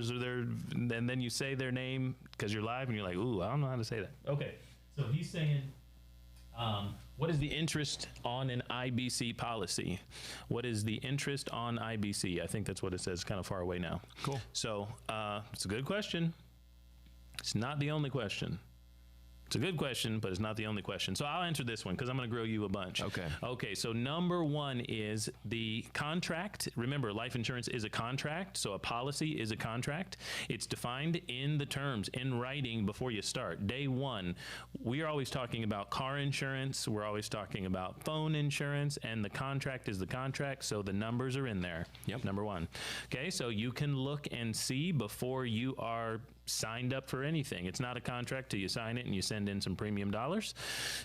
numbers are there, and then you say their name because you're live and you're like, ooh, I don't know how to say that. Okay, so he's saying, what is the interest on an IBC policy? What is the interest on IBC? I think that's what it says, kind of far away now. Cool. So it's a good question. It's not the only question. It's a good question, but it's not the only question. So I'll answer this one because I'm going to grill you a bunch. Okay. Okay, so number one is the contract. Remember, life insurance is a contract, so a policy is a contract. It's defined in the terms, in writing before you start. Day one, we are always talking about car insurance. We're always talking about phone insurance, and the contract is the contract, so the numbers are in there. Yep. Number one. Okay, so you can look and see before you are signed up for anything. It's not a contract till you sign it and you send in some premium dollars.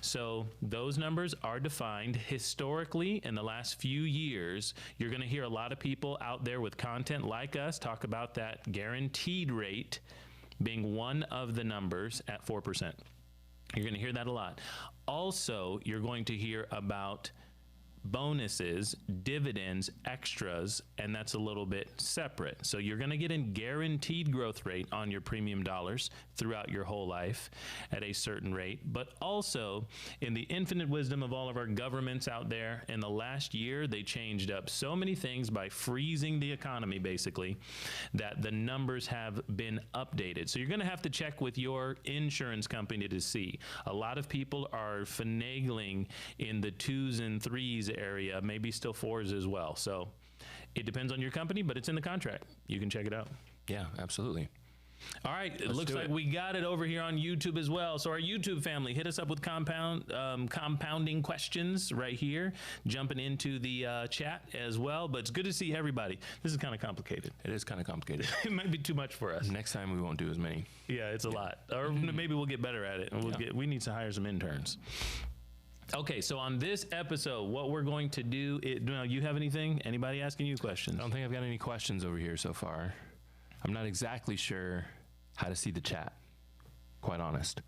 So those numbers are defined historically. In the last few years, you're going to hear a lot of people out there with content like us talk about that guaranteed rate being one of the numbers at 4%. You're going to hear that a lot. Also, you're going to hear about bonuses, dividends, extras, and that's a little bit separate. So you're going to get a guaranteed growth rate on your premium dollars throughout your whole life at a certain rate. But also, in the infinite wisdom of all of our governments out there, in the last year, they changed up so many things by freezing the economy, basically, that the numbers have been updated. So you're going to have to check with your insurance company to see. A lot of people are finagling in the 2s and 3s area, maybe still 4s as well. So it depends on your company, but it's in the contract. You can check it out. Yeah, absolutely. All right, it looks like we got it over here on YouTube as well. So our YouTube family, hit us up with compounding questions right here, jumping into the chat as well. But it's good to see everybody. This is kind of complicated. It is kind of complicated. It might be too much for us. Next time we won't do as many. Yeah, it's a lot. Or maybe we'll get better at it. And we need to hire some interns. Okay, so on this episode, what we're going to do is, you have anything? Anybody asking you questions? I don't think I've got any questions over here so far. I'm not exactly sure how to see the chat, quite honest.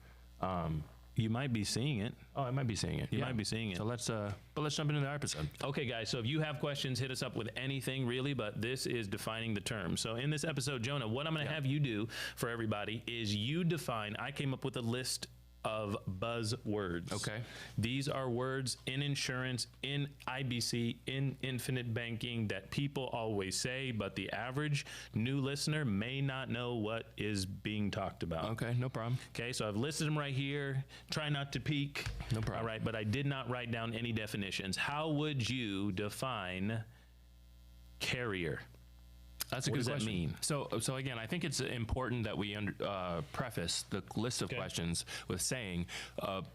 You might be seeing it. Oh, I might be seeing it. You might be seeing it. So let's jump into the episode. Okay, guys, so if you have questions, hit us up with anything, really, but this is defining the term. So in this episode, Jonah, what I'm going to have you do for everybody is you define, I came up with a list of buzzwords. Okay. These are words in insurance, in IBC, in infinite banking that people always say, but the average new listener may not know what is being talked about. Okay, no problem. Okay, so I've listed them right here. Try not to peek. No problem. All right, but I did not write down any definitions. How would you define carrier? That's a What good does that question. mean? So again, I think it's important that we preface the list of questions with saying,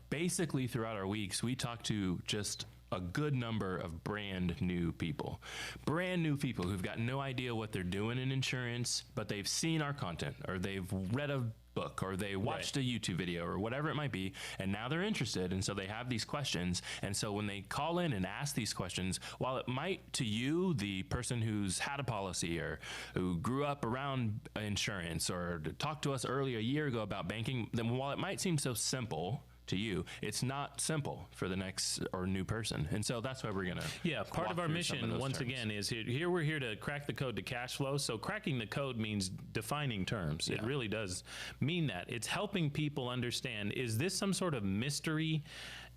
basically throughout our weeks, we talk to just a good number of brand new people who've got no idea what they're doing in insurance, but they've seen our content or they've read a book or they watched a YouTube video or whatever it might be, and now they're interested, and so they have these questions. And so when they call in and ask these questions, while it might to you, the person who's had a policy or who grew up around insurance or talked to us earlier a year ago about banking, then while it might seem so simple to you, it's not simple for the next or new person. And so that's why we're going to part of our mission, once again, is here we're here to crack the code to cash flow. So cracking the code means defining terms. It really does mean that. It's helping people understand, is this some sort of mystery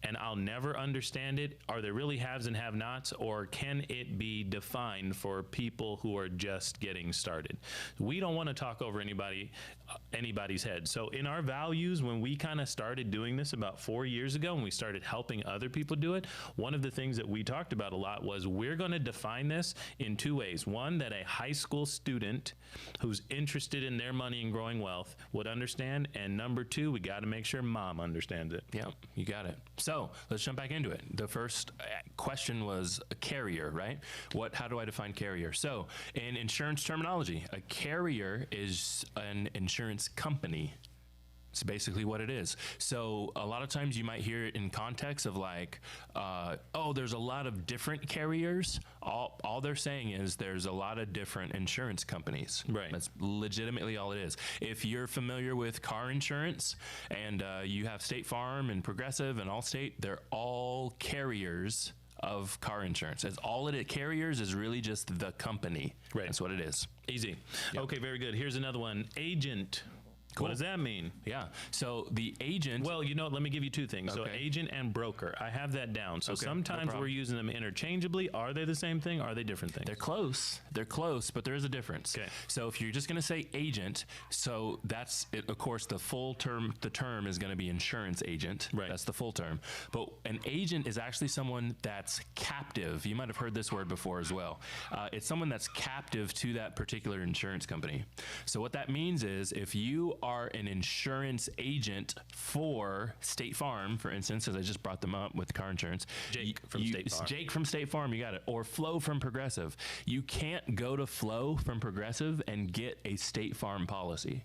and I'll never understand it? Are there really haves and have-nots, or can it be defined for people who are just getting started? We don't want to talk over anybody's head. So in our values, when we kind of started doing this about 4 years ago, and we started helping other people do it, one of the things that we talked about a lot was we're going to define this in two ways. One, that a high school student who's interested in their money and growing wealth would understand, and number two, we got to make sure mom understands it. Yeah, you got it. So let's jump back into it. The first question was a carrier, right? How do I define carrier? So in insurance terminology, a carrier is an insurance company. It's basically what it is. So a lot of times you might hear it in context of like, oh, there's a lot of different carriers. All they're saying is there's a lot of different insurance companies. Right. That's legitimately all it is. If you're familiar with car insurance and you have State Farm and Progressive and Allstate, they're all carriers of car insurance. As all it carriers is really just the company. Right. That's what it is. Easy. Okay, very good. Here's another one. Agent. What does that mean? Yeah. So the agent. Well, let me give you two things. So Okay. agent and broker. I have that down. So Okay, no sometimes problem. we're using them interchangeably. Are they the same thing? Are they different things? They're close. They're close, but there is a difference. Okay. So if you're just going to say agent, so that's it, of course the full term. The term is going to be insurance agent. Right. That's the full term. But an agent is actually someone that's captive. You might have heard this word before as well. It's someone that's captive to that particular insurance company. So what that means is if you are an insurance agent for State Farm, for instance, as I just brought them up with car insurance. Jake from State Farm. Jake from State Farm, you got it. Or Flo from Progressive. You can't go to Flo from Progressive and get a State Farm policy.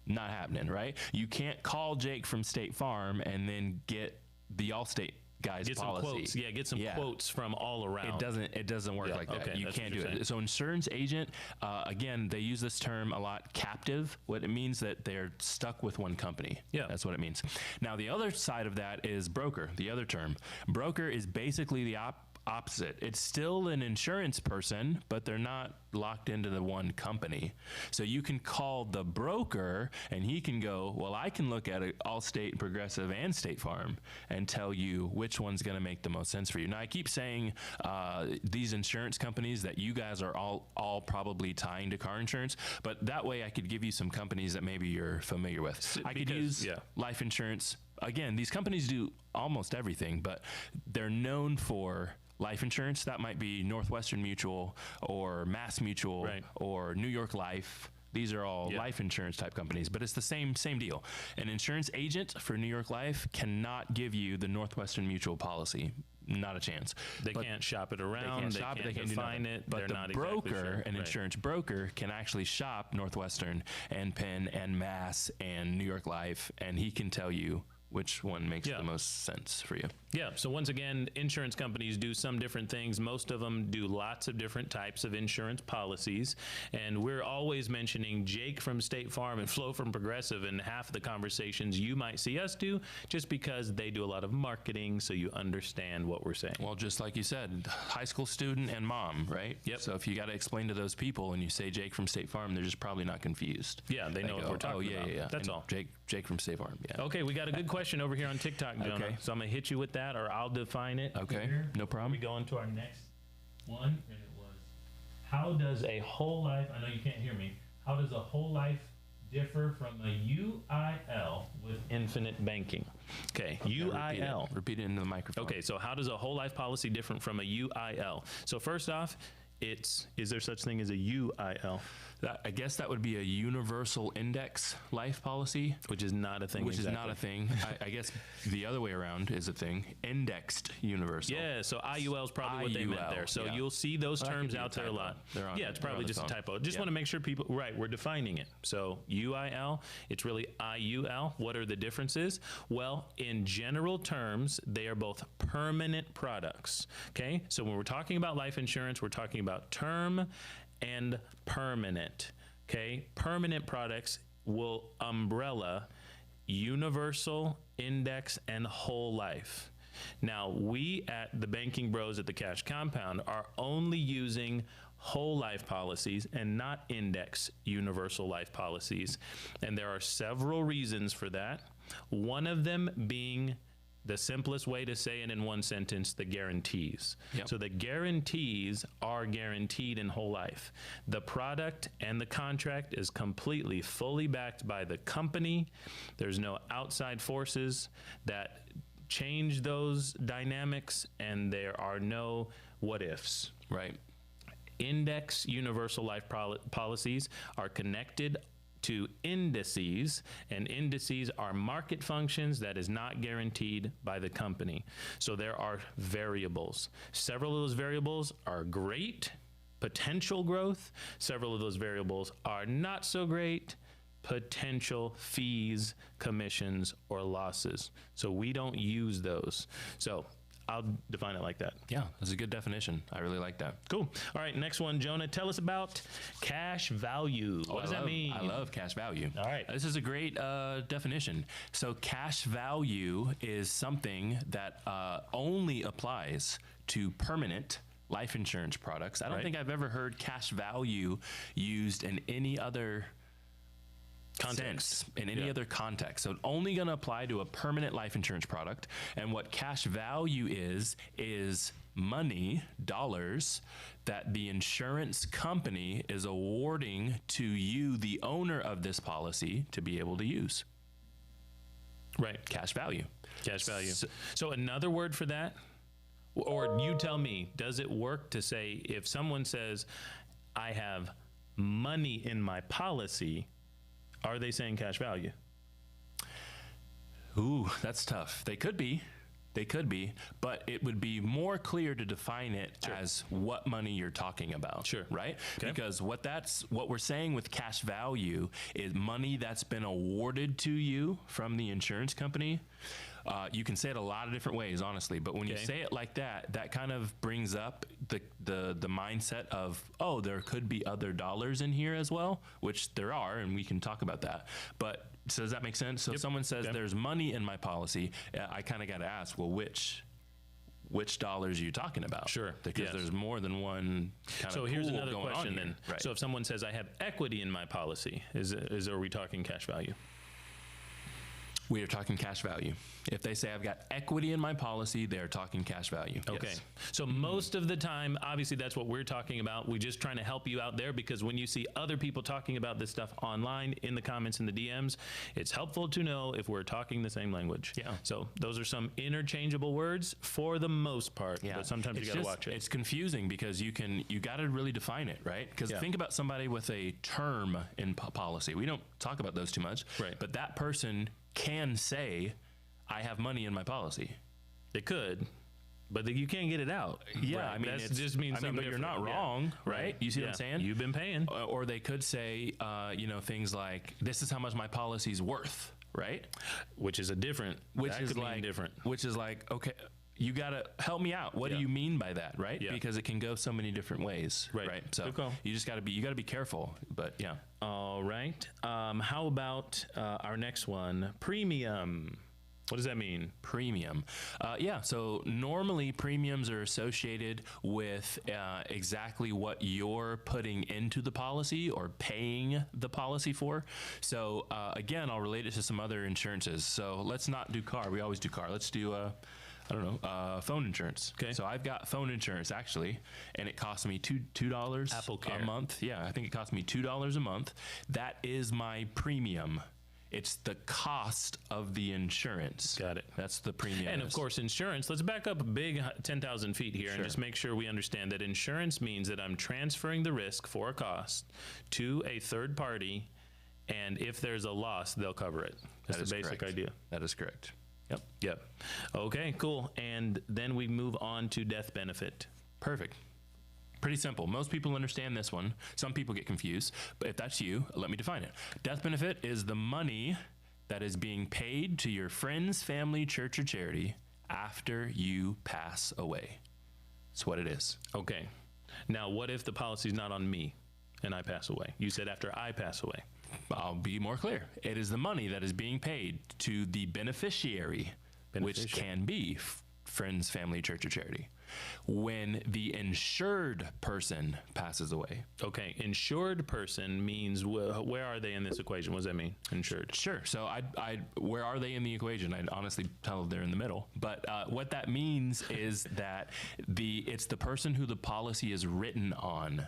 Not happening, right? You can't call Jake from State Farm and then get the Allstate guy's Get policy. some quotes. Yeah, get some quotes from all around. It doesn't work like that. okay, You that's can't what do you're it. So insurance agent, again, they use this term a lot, captive. What it means that they're stuck with one company. Yeah. That's what it means. Now, the other side of that is broker, the other term. Broker is basically the opposite. It's still an insurance person, but they're not locked into the one company. So you can call the broker and he can go, well, I can look at Allstate, Progressive, and State Farm and tell you which one's going to make the most sense for you. Now, I keep saying these insurance companies that you guys are all probably tying to car insurance, but that way I could give you some companies that maybe you're familiar with. I could use life insurance. Again, these companies do almost everything, but they're known for life insurance. That might be Northwestern Mutual or Mass Mutual or New York Life. These are all life insurance type companies, but it's the same deal. An insurance agent for New York Life cannot give you the Northwestern Mutual policy. Not a chance. They can't shop it around. They can't define it. But They're the not broker, exactly sure. an insurance broker, can actually shop Northwestern and Penn and Mass and New York Life, and he can tell you which one makes the most sense for you. Yeah. So once again, insurance companies do some different things. Most of them do lots of different types of insurance policies. And we're always mentioning Jake from State Farm and Flo from Progressive in half of the conversations you might see us do, just because they do a lot of marketing, so you understand what we're saying. Well, just like you said, high school student and mom, right? Yep. So if you got to explain to those people and you say Jake from State Farm, they're just probably not confused. Yeah, they know what we're talking about. Yeah. That's and all. Jake from State Farm, yeah. Okay, we got a good question over here on TikTok, Jonah. Okay. So I'm going to hit you with that, or I'll define it. Okay, here. no problem. We go into our next one, and it was, how does a whole life, I know you can't hear me, how does a whole life differ from a UIL with infinite banking? Okay, UIL. Repeat it into the microphone. Okay, so how does a whole life policy different from a UIL? So first off, is there such thing as a UIL? I guess that would be a universal index life policy. Which is not a thing. Which is not a thing. I guess the other way around is a thing. Indexed universal. Yeah, so IUL is probably what they meant there. So you'll see those terms out there a lot. Yeah, it's probably just a typo. Just want to make sure people, we're defining it. So UIL, it's really IUL. What are the differences? Well, in general terms, they are both permanent products. Okay, so when we're talking about life insurance, we're talking about term and permanent. Okay, permanent products will umbrella universal, index, and whole life. Now, we at the Banking Bros at the Cash Compound are only using whole life policies and not index universal life policies. And there are several reasons for that. One of them being, the simplest way to say it in one sentence, the guarantees. So the guarantees are guaranteed in whole life. The product and the contract is completely, fully backed by the company. There's no outside forces that change those dynamics, and there are no what ifs. Right. Index universal life policies are connected to indices, and indices are market functions that is not guaranteed by the company. So there are variables. Several of those variables are great, potential growth. Several of those variables are not so great, potential fees, commissions, or losses. So we don't use those. So I'll define it like that. Yeah, that's a good definition. I really like that. Cool. All right, next one, Jonah. Tell us about cash value. What does that mean? I love cash value. All right. This is a great definition. So cash value is something that only applies to permanent life insurance products. I don't Right. think I've ever heard cash value used in any other Context. sense, in any Yeah. other context. So it's only going to apply to a permanent life insurance product. And what cash value is money, dollars, that the insurance company is awarding to you, the owner of this policy, to be able to use. Right. Cash value. Cash value. So another word for that, or you tell me, does it work to say if someone says, I have money in my policy, are they saying cash value? Ooh, that's tough. They could be, but it would be more clear to define it as what money you're talking about. Sure. Right? Okay. Because what we're saying with cash value is money that's been awarded to you from the insurance company. You can say it a lot of different ways, honestly, but when you Okay. say it like that, that kind of brings up the mindset of, oh, there could be other dollars in here as well, which there are, and we can talk about that. But so does that make sense? So if someone says Okay. there's money in my policy, I kind of got to ask, well, which dollars are you talking about? Sure. Because Yes. there's more than one kind So of here's pool another going on question here. then. Right. So if someone says I have equity in my policy, are we talking cash value? We are talking cash value. If they say I've got equity in my policy, they're talking cash value. Okay. Yes. So most of the time, obviously that's what we're talking about. We're just trying to help you out there, because when you see other people talking about this stuff online in the comments and the DMs, it's helpful to know if we're talking the same language. Yeah. So those are some interchangeable words for the most part, but sometimes you got to watch it. It's confusing because you got to really define it, right? Because Yeah. think about somebody with a term in policy. We don't talk about those too much, Right. But that person can say, I have money in my policy. It could, but you can't get it out. Yeah, Right. I mean, that it's, just means I mean, something but you're not different. Yeah. wrong, right? You see what Yeah. I'm saying? You've been paying. Or they could say, things like, this is how much my policy's worth, right? Which is a different. Which that is could mean like different. Which is like, okay, you got to help me out. What Yeah. do you mean by that, right? Yeah. Because it can go so many different ways, Right. So Good call. you got to be careful, but yeah. All right. How about our next one? Premium. What does that mean? Premium. So normally premiums are associated with exactly what you're putting into the policy or paying the policy for. So again, I'll relate it to some other insurances. So let's not do car. We always do car. Let's do phone insurance. Okay. So I've got phone insurance actually, and it costs me $2 Apple Care. a month. Yeah, I think it costs me $2 a month. That is my premium. It's the cost of the insurance. Got it. That's the premium. And of course, insurance, let's back up a big 10,000 feet here and just make sure we understand that insurance means that I'm transferring the risk for a cost to a third party, and if there's a loss, they'll cover it. That's the basic idea. That is correct. Yep. Yep. Okay, cool. And then we move on to death benefit. Perfect. Pretty simple. Most people understand this one. Some people get confused, but if that's you, let me define it. Death benefit is the money that is being paid to your friends, family, church, or charity after you pass away. That's what it is. Okay. Now, what if the policy's not on me and I pass away? You said after I pass away. I'll be more clear. It is the money that is being paid to the beneficiary, which can be friends, family, church, or charity, when the insured person passes away. Okay, insured person means where are they in this equation? What does that mean, insured? Sure. So where are they in the equation? I'd honestly tell they're in the middle. But what that means is that it's the person who the policy is written on.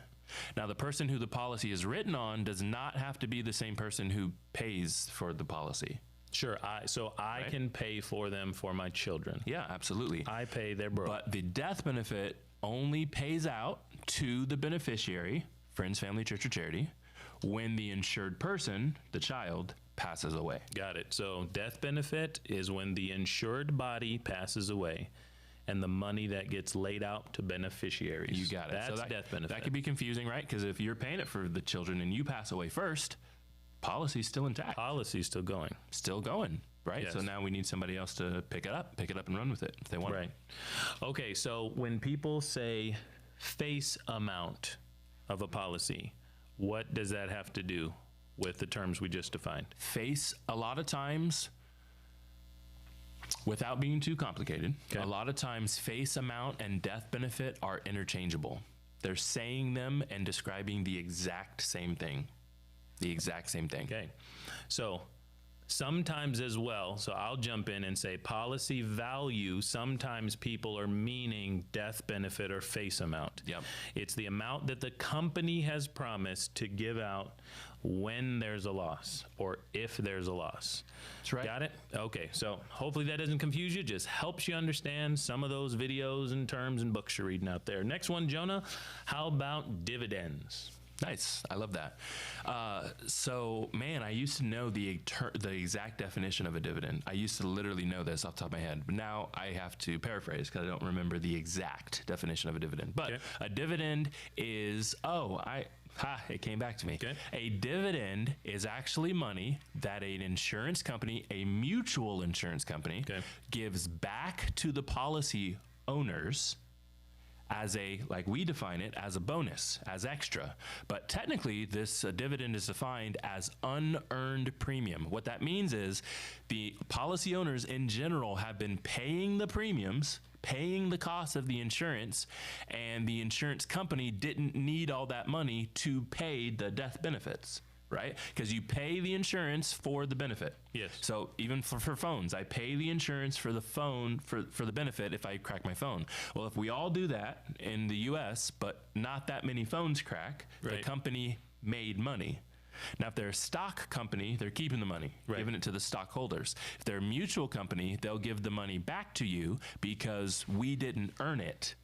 Now, the person who the policy is written on does not have to be the same person who pays for the policy. Sure. I can pay for them for my children. Yeah, absolutely. I pay their broke. But the death benefit only pays out to the beneficiary, friends, family, church, or charity, when the insured person, the child, passes away. Got it. So death benefit is when the insured body passes away, and the money that gets laid out to beneficiaries. You got it. That's so death benefit. That could be confusing, right? Because if you're paying it for the children and you pass away first, policy's still intact. Policy's still going. Still going, right? Yes. So now we need somebody else to pick it up and run with it if they want. Right. Okay, so when people say face amount of a policy, what does that have to do with the terms we just defined? Face, a lot of times, Without being too complicated, a lot of times face amount and death benefit are interchangeable. They're saying them and describing the exact same thing. The exact same thing. Okay. So sometimes as well, so I'll jump in and say policy value, sometimes people are meaning death benefit or face amount. Yep. It's the amount that the company has promised to give out when there's a loss or if there's a loss. That's right. Got it? Okay, so hopefully that doesn't confuse you, just helps you understand some of those videos and terms and books you're reading out there. Next one, Jonah, how about dividends? Nice. I love that. So, man, I used to know the exact definition of a dividend. I used to literally know this off the top of my head. But now I have to paraphrase because I don't remember the exact definition of a dividend. But a dividend is, it came back to me. Okay. A dividend is actually money that an insurance company, a mutual insurance company, gives back to the policy owners as like we define it, as a bonus, as extra. But technically, this dividend is defined as unearned premium. What that means is the policy owners in general have been paying the premiums, paying the cost of the insurance, and the insurance company didn't need all that money to pay the death benefits. Right? Because you pay the insurance for the benefit. Yes. So even for phones, I pay the insurance for the phone, for the benefit if I crack my phone. Well, if we all do that in the US, but not that many phones crack, the company made money. Now, if they're a stock company, they're keeping the money, giving it to the stockholders. If they're a mutual company, they'll give the money back to you because we didn't earn it.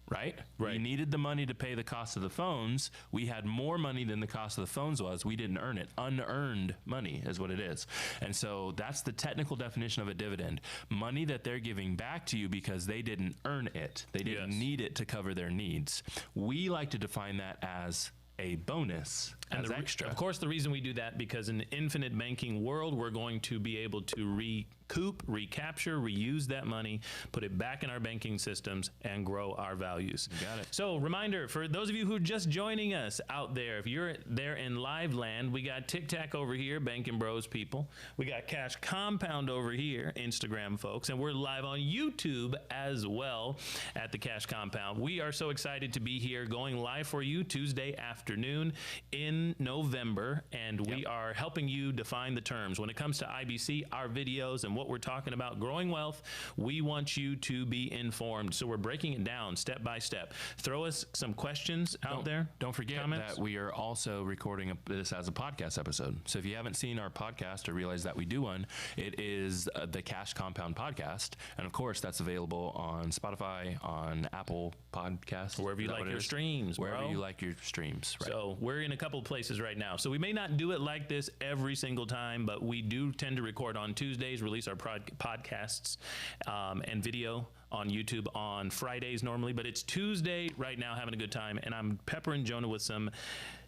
Right? We needed the money to pay the cost of the phones. We had more money than the cost of the phones was. We didn't earn it. Unearned money is what it is. And so that's the technical definition of a dividend. Money that they're giving back to you because they didn't earn it. They didn't need it to cover their needs. We like to define that as a bonus, as extra. Of course, the reason we do that, because in the infinite banking world, we're going to be able to recoup, recapture, reuse that money, put it back in our banking systems, and grow our values. You got it. So, reminder for those of you who are just joining us out there, if you're there in live land, we got TikTok over here, Banking Bros people. We got Cash Compound over here, Instagram folks, and we're live on YouTube as well at the Cash Compound. We are so excited to be here, going live for you Tuesday afternoon in November, and we are helping you define the terms. When it comes to IBC, our videos, and what we're talking about, growing wealth, we want you to be informed. So we're breaking it down step by step. Throw us some questions out there. Don't forget that we are also recording this as a podcast episode. So if you haven't seen our podcast or realize that we do one, it is the Cash Compound podcast. And of course, that's available on Spotify, on Apple Podcasts. Wherever you like your streams, Wherever you like your streams. Right. So we're in a couple of places right now. So we may not do it like this every single time, but we do tend to record on Tuesdays, release our podcasts and video on YouTube on Fridays normally, but it's Tuesday right now, having a good time, and I'm peppering Jonah with some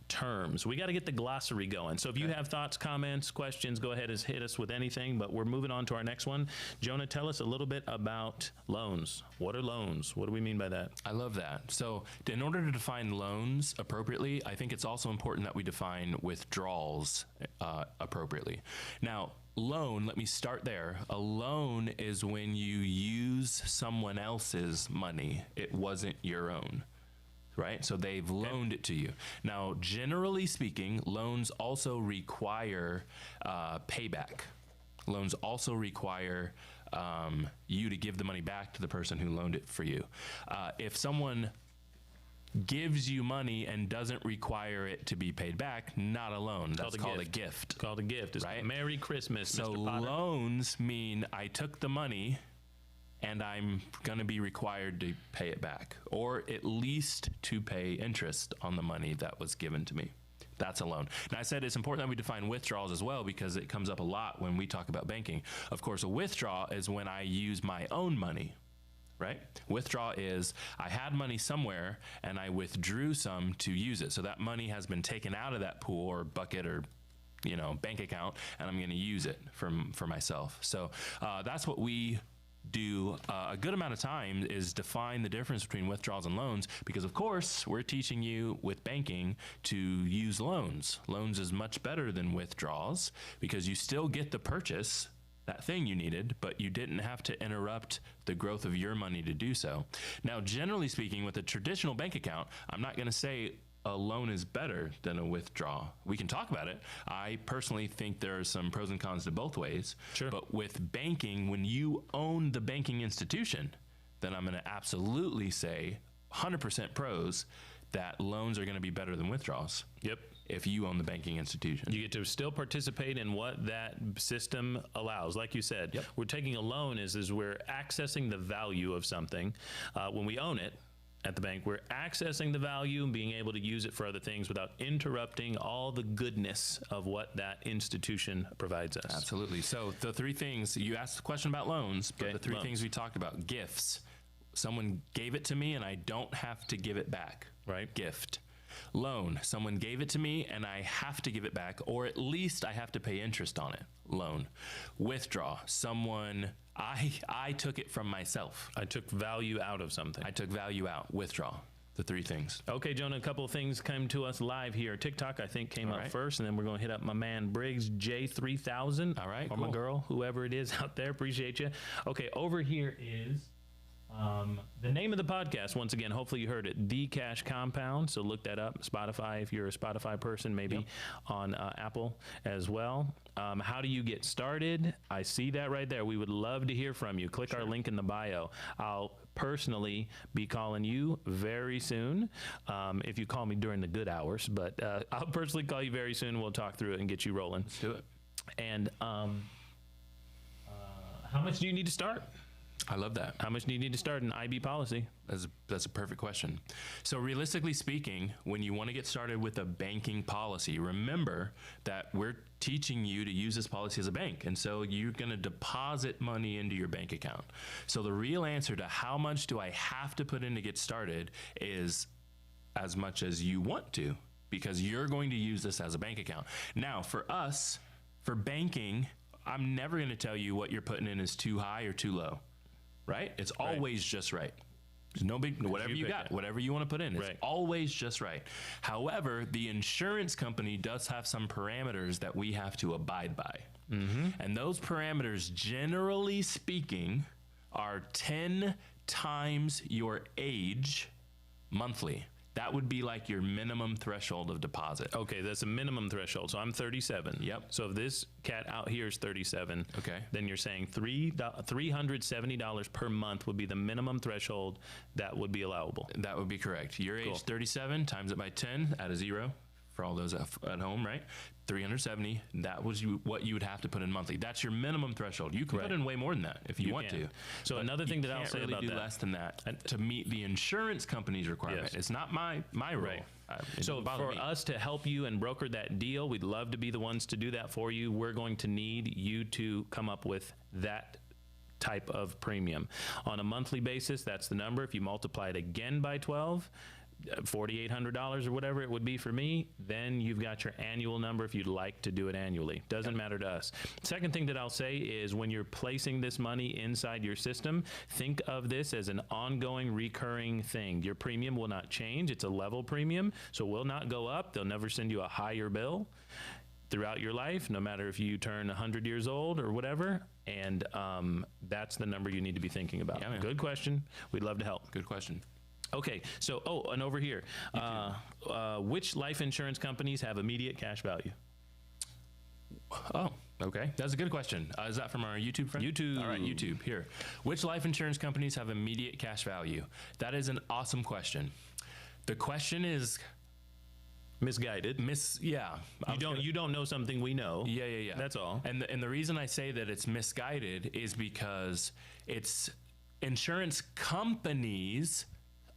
terms. We got to get the glossary going. So if you have thoughts, comments, questions, go ahead and hit us with anything, but we're moving on to our next one. Jonah, tell us a little bit about loans. What are loans? What do we mean by that? I love that. So in order to define loans appropriately, I think it's also important that we define withdrawals appropriately. Now, loan, let me start there. A loan is when you use someone else's money. It wasn't your own. Right? So they've loaned it to you. Now, generally speaking, loans also require payback. Loans also require you to give the money back to the person who loaned it for you. If someone gives you money and doesn't require it to be paid back, not a loan. That's called a gift. It's called a gift. It's right? Merry Christmas, so Mr. Potter. Loans mean I took the money and I'm going to be required to pay it back, or at least to pay interest on the money that was given to me. That's a loan. And I said it's important that we define withdrawals as well, because it comes up a lot when we talk about banking. Of course, a withdrawal is when I use my own money, right? Withdraw is I had money somewhere and I withdrew some to use it. So that money has been taken out of that pool or bucket or bank account, and I'm going to use it for myself. So that's what we do a good amount of time, is define the difference between withdrawals and loans, because of course we're teaching you with banking to use loans. Loans is much better than withdrawals because you still get the purchase, that thing you needed, but you didn't have to interrupt the growth of your money to do so. Now, generally speaking, with a traditional bank account, I'm not going to say a loan is better than a withdrawal. We can talk about it. I personally think there are some pros and cons to both ways. Sure. But with banking, when you own the banking institution, then I'm going to absolutely say 100% pros that loans are going to be better than withdrawals. Yep. If you own the banking institution. You get to still participate in what that system allows. Like you said, Yep. we're taking a loan is we're accessing the value of something. When we own it at the bank, we're accessing the value and being able to use it for other things without interrupting all the goodness of what that institution provides us. Absolutely. So the three things, you asked the question about loans, but the three things we talked about: gifts. Someone gave it to me and I don't have to give it back. Right. Gift. Loan. Someone gave it to me and I have to give it back, or at least I have to pay interest on it. Loan. Withdraw. Someone, I took it from myself. I took value out of something. I took value out. Withdraw. The three things. Okay, Jonah, a couple of things came to us live here. TikTok, I think, came out first, and then we're going to hit up my man Briggs J3000. All right, or cool. my girl, whoever it is out there. Appreciate you. Okay, over here is the name of the podcast. Once again, hopefully you heard it, The Cash Compound. So look that up. Spotify, if you're a Spotify person, maybe on Apple as well. How do you get started? I see that right there. We would love to hear from you. Click our link in the bio. I'll personally be calling you very soon, if you call me during the good hours, but I'll personally call you very soon. We'll talk through it and get you rolling. Let's do it. And how much do you need to start? I love that. How much do you need to start an IB policy? That's a perfect question. So realistically speaking, when you want to get started with a banking policy, remember that we're teaching you to use this policy as a bank. And so you're going to deposit money into your bank account. So the real answer to how much do I have to put in to get started is as much as you want to, because you're going to use this as a bank account. Now, for us, for banking, I'm never going to tell you what you're putting in is too high or too low. Right? It's always just right. There's no big, whatever you got, whatever you want to put in, it's always just right. However, the insurance company does have some parameters that we have to abide by. And those parameters, generally speaking, are 10 times your age monthly. That would be like your minimum threshold of deposit. Okay, that's a minimum threshold. So I'm 37. Yep. So if this cat out here is 37, okay, then you're saying $370 per month would be the minimum threshold that would be allowable. That would be correct. Your age 37, times it by 10, add a zero for all those at home, right? 370, that was what you would have to put in monthly. That's your minimum threshold. You can put in way more than that if you want to. So another thing that I'll say about that. You can't really do less than that to meet the insurance company's requirement. It's not my role. So for us to help you and broker that deal, we'd love to be the ones to do that for you. We're going to need you to come up with that type of premium. On a monthly basis, that's the number. If you multiply it again by 12, $4,800 or whatever it would be for me, then you've got your annual number if you'd like to do it annually. Doesn't matter to us. Second thing that I'll say is when you're placing this money inside your system, think of this as an ongoing recurring thing. Your premium will not change. It's a level premium, so it will not go up. They'll never send you a higher bill throughout your life, no matter if you turn 100 years old or whatever. And that's the number you need to be thinking about. Good question. We'd love to help. Good question. Okay, so, and over here, which life insurance companies have immediate cash value? Oh, okay. That's a good question. Is that from our YouTube friend? YouTube. All right, YouTube. Here. Which life insurance companies have immediate cash value? That is an awesome question. The question is misguided. You don't know something we know. Yeah. That's all. And the reason I say that it's misguided is because it's insurance companies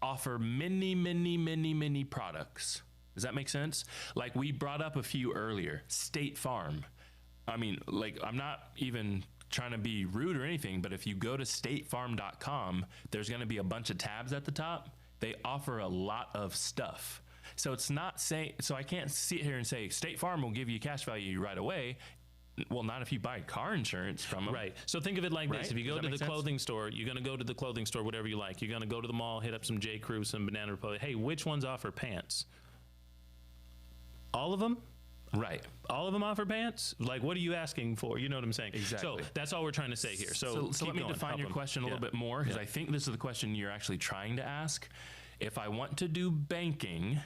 offer many products. Does that make sense? Like we brought up a few earlier. State Farm. I mean, like I'm not even trying to be rude or anything, but if you go to statefarm.com, there's going to be a bunch of tabs at the top. They offer a lot of stuff. So it's not saying, so I can't sit here and say State Farm will give you cash value right away. Well, not if you buy car insurance from them. Right. So think of it like this. If you go to the clothing store, you're going to go to the clothing store, whatever you like. You're going to go to the mall, hit up some J. Crew, some Banana Republic. Hey, which ones offer pants? All of them? Right. All of them offer pants? Like, what are you asking for? You know what I'm saying? Exactly. So that's all we're trying to say here. So let me going. define Help your them. question a little bit more, because I think this is the question you're actually trying to ask. If I want to do banking,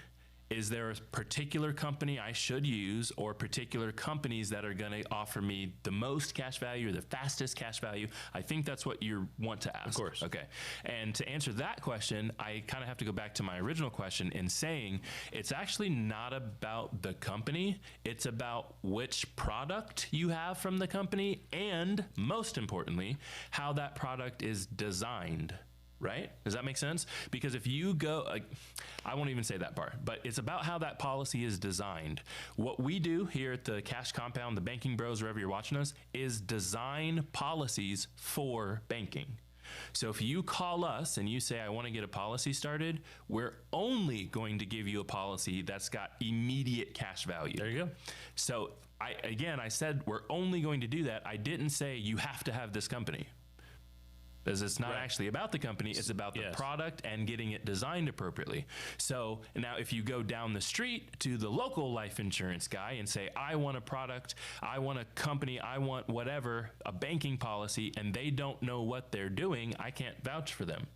is there a particular company I should use, or particular companies that are going to offer me the most cash value or the fastest cash value? I think that's what you want to ask. Of course. Okay. And to answer that question, I kind of have to go back to my original question in saying it's actually not about the company. It's about which product you have from the company, and most importantly, how that product is designed. Right? Does that make sense? Because if you go, I won't even say that part, but it's about how that policy is designed. What we do here at the Cash Compound, the Banking Bros, wherever you're watching us, is design policies for banking. So if you call us and you say, I want to get a policy started, we're only going to give you a policy that's got immediate cash value. There you go. So I said we're only going to do that. I didn't say you have to have this company. Because it's not actually about the company, it's about the product and getting it designed appropriately. So now if you go down the street to the local life insurance guy and say, I want a product, I want a company, I want whatever, a banking policy, and they don't know what they're doing, I can't vouch for them.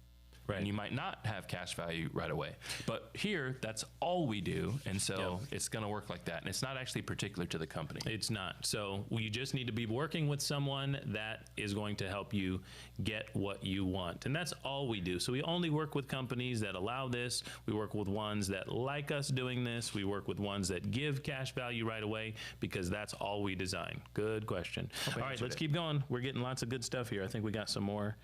Right. And you might not have cash value right away. But here, that's all we do. And so it's going to work like that. And it's not actually particular to the company. It's not. So you just need to be working with someone that is going to help you get what you want. And that's all we do. So we only work with companies that allow this. We work with ones that like us doing this. We work with ones that give cash value right away, because that's all we design. Good question. All right, let's keep going. We're getting lots of good stuff here. I think we got some more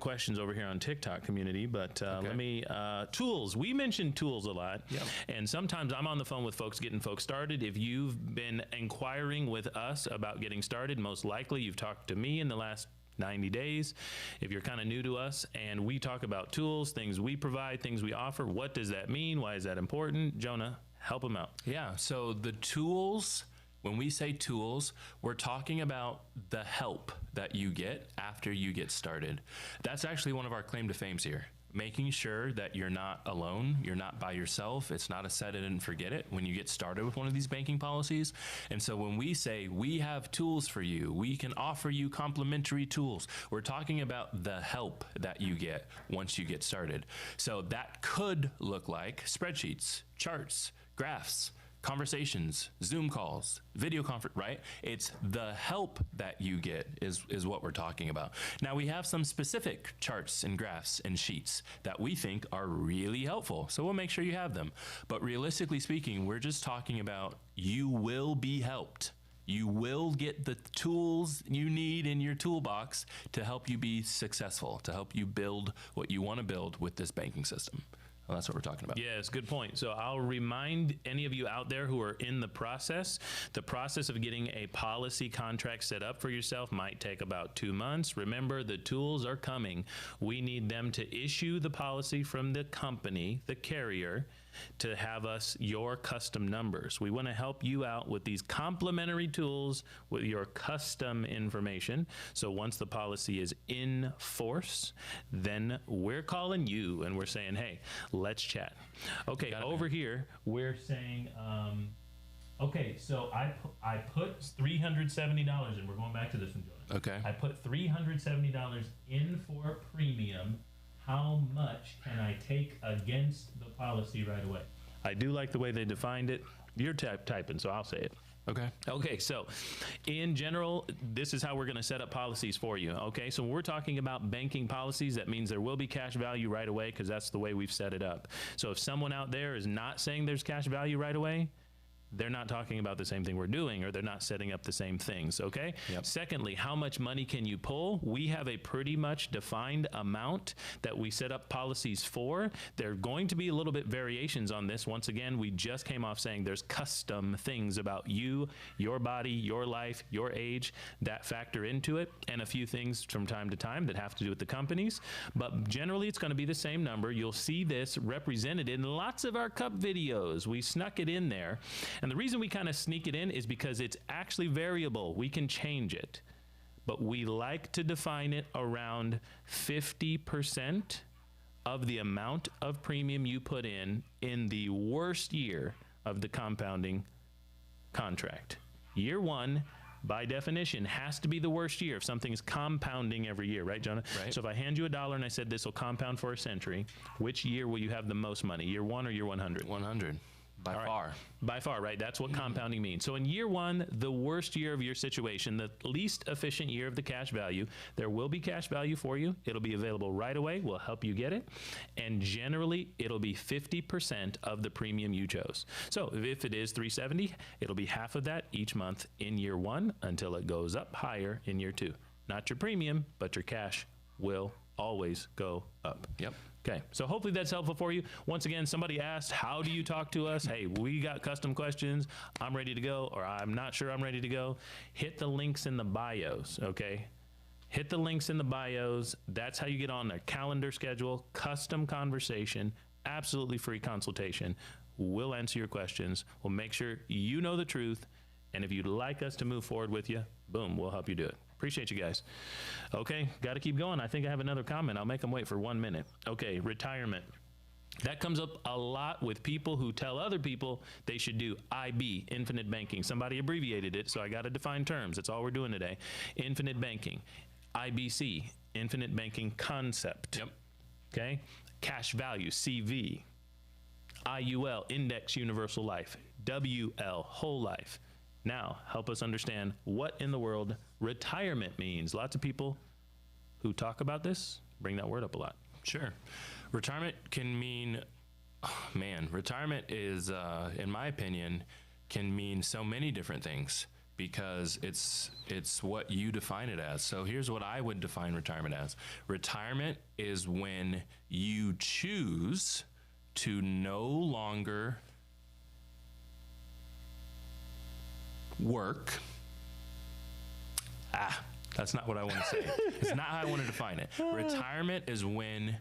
questions over here on TikTok community, but let me, tools. We mentioned tools a lot, and sometimes I'm on the phone with folks getting folks started. If you've been inquiring with us about getting started, most likely you've talked to me in the last 90 days. If you're kind of new to us and we talk about tools, things we provide, things we offer, what does that mean? Why is that important? Jonah, help them out. Yeah, so the tools, when we say tools, we're talking about the help that you get after you get started. That's actually one of our claim to fames here. Making sure that you're not alone, you're not by yourself. It's not a set it and forget it when you get started with one of these banking policies. And so when we say we have tools for you, we can offer you complimentary tools, we're talking about the help that you get once you get started. So that could look like spreadsheets, charts, graphs, conversations, Zoom calls, video conference, right? It's the help that you get is what we're talking about. Now we have some specific charts and graphs and sheets that we think are really helpful. So we'll make sure you have them. But realistically speaking, we're just talking about you will be helped. You will get the tools you need in your toolbox to help you be successful, to help you build what you want to build with this banking system. Well, that's what we're talking about. Yes, good point. So I'll remind any of you out there who are in the process of getting a policy contract set up for yourself might take about 2 months. Remember, the tools are coming. We need them to issue the policy from the company, the carrier, to have us your custom numbers. We want to help you out with these complementary tools with your custom information. So once the policy is in force, then we're calling you and we're saying, hey, let's chat. Okay, over here, we're saying, okay, so I put $370, and we're going back to this one, Jonah. Okay. I put $370 in for premium. How much can I take against the policy right away? I do like the way they defined it. You're typing, so I'll say it. Okay. Okay, so in general, this is how we're going to set up policies for you. Okay, so when we're talking about banking policies, that means there will be cash value right away, because that's the way we've set it up. So if someone out there is not saying there's cash value right away, they're not talking about the same thing we're doing, or they're not setting up the same things, okay? Yep. Secondly, how much money can you pull? We have a pretty much defined amount that we set up policies for. There are going to be a little bit variations on this. Once again, we just came off saying there's custom things about you, your body, your life, your age that factor into it, and a few things from time to time that have to do with the companies. But generally, it's going to be the same number. You'll see this represented in lots of our cup videos. We snuck it in there. And the reason we kind of sneak it in is because it's actually variable. We can change it. But we like to define it around 50% of the amount of premium you put in the worst year of the compounding contract. Year one, by definition, has to be the worst year if something is compounding every year, right, Jonah? Right. So if I hand you $1 and I said this will compound for a century, which year will you have the most money? Year one or year 100? 100. By far. By far, right? That's what compounding means. So in year one, the worst year of your situation, the least efficient year of the cash value, there will be cash value for you. It'll be available right away. We'll help you get it. And generally, it'll be 50% of the premium you chose. So if it is $370, it'll be half of that each month in year one until it goes up higher in year two. Not your premium, but your cash will always go up. Yep. Okay, so hopefully that's helpful for you. Once again, somebody asked, how do you talk to us? Hey, we got custom questions. I'm ready to go, or I'm not sure I'm ready to go. Hit the links in the bios, okay? Hit the links in the bios. That's how you get on their calendar schedule, custom conversation, absolutely free consultation. We'll answer your questions. We'll make sure you know the truth. And if you'd like us to move forward with you, boom, we'll help you do it. Appreciate you guys. Okay, got to keep going. I think I have another comment. I'll make them wait for 1 minute. Okay, retirement. That comes up a lot with people who tell other people they should do IB, infinite banking. Somebody abbreviated it, so I got to define terms. That's all we're doing today. Infinite banking. IBC, infinite banking concept. Yep. Okay, cash value, CV. IUL, index universal life. WL, whole life. Now, help us understand what in the world retirement means. Lots of people who talk about this bring that word up a lot. Sure. Retirement can mean, retirement is, in my opinion, can mean so many different things because it's what you define it as. So here's what I would define retirement as. Retirement is when you choose to no longer work. That's not what I want to say. It's not how I want to define it. Retirement is when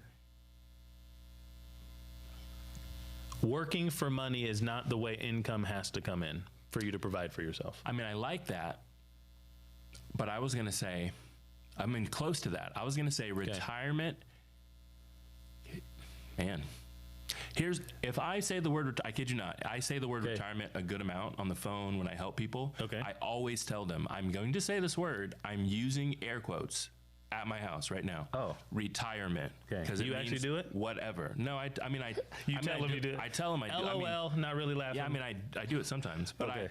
working for money is not the way income has to come in for you to provide for yourself. I mean, I like that, but I was going to say, close to that. I was going to say retirement, man. If I say the word, I kid you not, I say the word retirement a good amount on the phone when I help people. Okay. I always tell them, I'm going to say this word. I'm using air quotes at my house right now. Oh. Retirement. Okay. Because you actually do it? Whatever. No, I tell them I do it. I tell them I do. LOL, not really laughing. Yeah, I do it sometimes. But I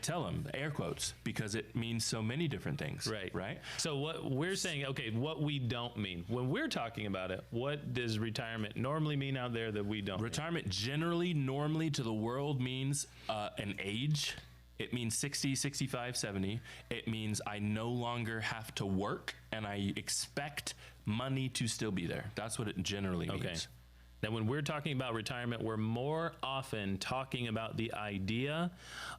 tell them air quotes because it means so many different things. Right. So what we're saying, what we don't mean. When we're talking about it, what does retirement normally mean out there that we don't Retirement generally, normally to the world means an age. It means 60, 65, 70. It means I no longer have to work and I expect money to still be there. That's what it generally means. Okay. Now, when we're talking about retirement, we're more often talking about the idea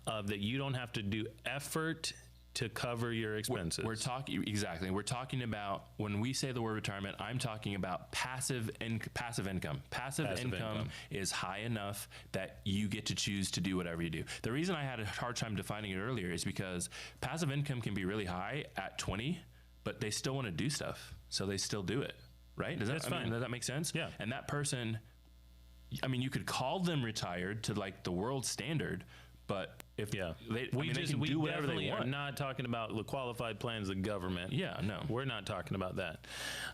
of that you don't have to do effort to cover your expenses. We're talking about, when we say the word retirement, I'm talking about passive income. Passive income is high enough that you get to choose to do whatever you do. The reason I had a hard time defining it earlier is because passive income can be really high at 20, but they still want to do stuff, so they still do it. Right? Does that make sense? Yeah. And that person, you could call them retired to like the world standard, but if they can do whatever they want. Are not talking about the qualified plans of government. Yeah, no. We're not talking about that.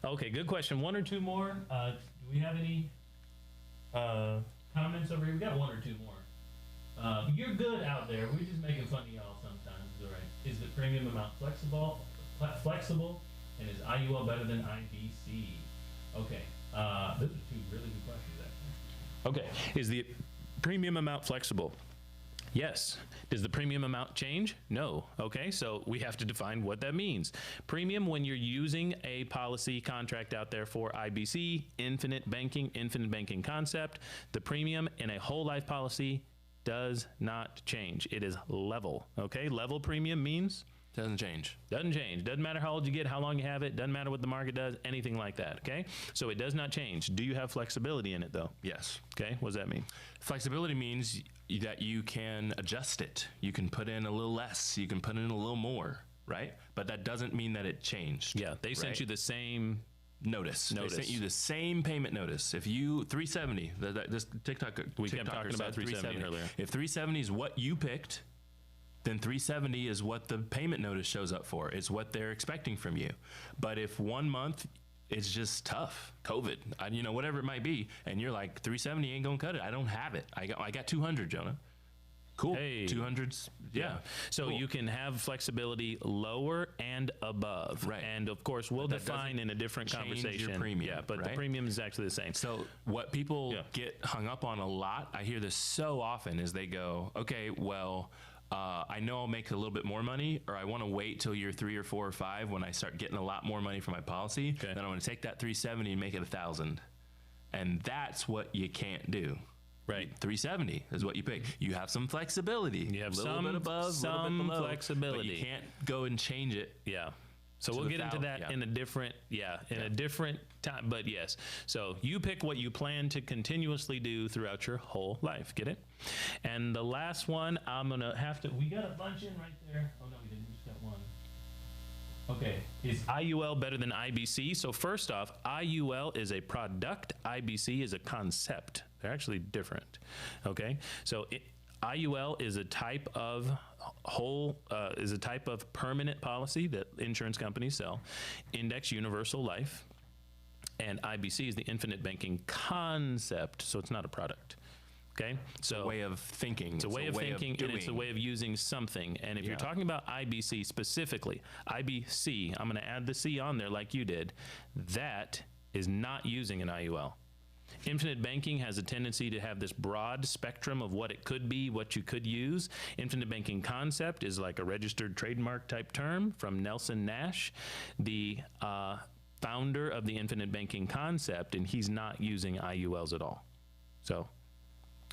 Okay, good question. One or two more. Do we have any comments over here? We got one or two more. You're good out there. We're just making fun of y'all sometimes. All right. Is the premium amount flexible? And is IUL better than IBC? Okay. Those are two really good questions, actually. Okay. Is the premium amount flexible? Yes. Does the premium amount change? No. Okay, so we have to define what that means. Premium, when you're using a policy contract out there for IBC, infinite banking concept, the premium in a whole life policy does not change. It is level. Okay, level premium means? Doesn't change. Doesn't change. Doesn't matter how old you get, how long you have it. Doesn't matter what the market does, anything like that. Okay? So it does not change. Do you have flexibility in it, though? Yes. Okay. What does that mean? Flexibility means that you can adjust it. You can put in a little less. You can put in a little more, right? But that doesn't mean that it changed. Yeah. They sent you the same notice. They sent you the same payment notice. If you 370, this TikTok kept talking about 370 earlier. If 370 is what you picked, then 370 is what the payment notice shows up for. It's what they're expecting from you. But if 1 month it's just tough, COVID, whatever it might be, and you're like 370 ain't gonna cut it. I don't have it. I got 200, Jonah. Cool. Hey. 200s. Yeah. So cool. you can have flexibility lower and above. Right. And of course, we'll define in a different change conversation. your premium, yeah, but right? the premium is actually the same. So what people get hung up on a lot, I hear this so often, is they go, okay, well, I know I'll make a little bit more money, or I want to wait till year 3 or 4 or 5 when I start getting a lot more money for my policy. Okay. Then I'm going to take that 370 and make it 1,000. And that's what you can't do. Right. 370 is what you pick. You have some flexibility. You have a little some, bit above, some little bit below, flexibility. but you can't go and change it. Yeah. So we'll get into that in a different, a different time. But yes, so you pick what you plan to continuously do throughout your whole life. Get it? And the last one, I'm going to have to, we got a bunch in right there. Oh, no, we didn't. We just got one. Okay. Is IUL better than IBC? So first off, IUL is a product. IBC is a concept. They're actually different. Okay. So IUL is a type of permanent policy that insurance companies sell, Index Universal Life, and IBC is the infinite banking concept. So it's not a product. Okay, so a way of thinking. It's a way of thinking, and it's a way of using something. And if you're talking about IBC specifically, IBC, I'm going to add the C on there like you did. That is not using an IUL. Infinite banking has a tendency to have this broad spectrum of what it could be, what you could use. Infinite banking concept is like a registered trademark type term from Nelson Nash, the founder of the infinite banking concept, and he's not using IULs at all. So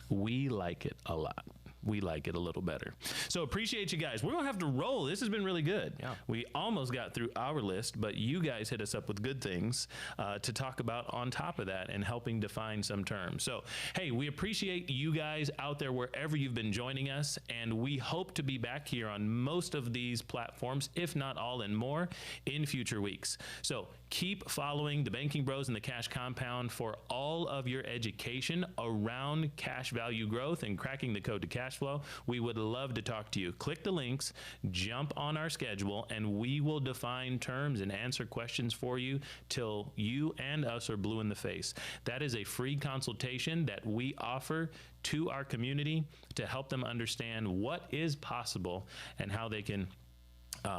we like it a lot. We like it a little better. So appreciate you guys. We're going to have to roll. This has been really good. Yeah. We almost got through our list, but you guys hit us up with good things to talk about on top of that and helping define some terms. So, hey, we appreciate you guys out there wherever you've been joining us, and we hope to be back here on most of these platforms, if not all and more, in future weeks. So keep following the Banking Bros and the Cash Compound for all of your education around cash value growth and cracking the code to cash flow. We would love to talk to you. Click the links, jump on our schedule, and we will define terms and answer questions for you till you and us are blue in the face. That is a free consultation that we offer to our community to help them understand what is possible and how they can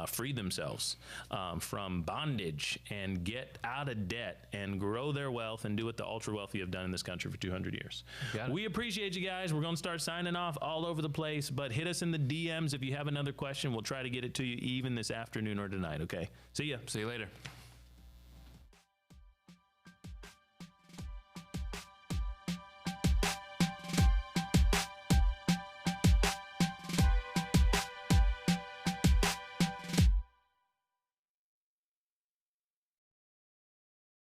free themselves from bondage and get out of debt and grow their wealth and do what the ultra wealthy have done in this country for 200 years. We appreciate you guys. We're going to start signing off all over the place, but hit us in the DMs if you have another question. We'll try to get it to you even this afternoon or tonight. Okay. See ya. See you later.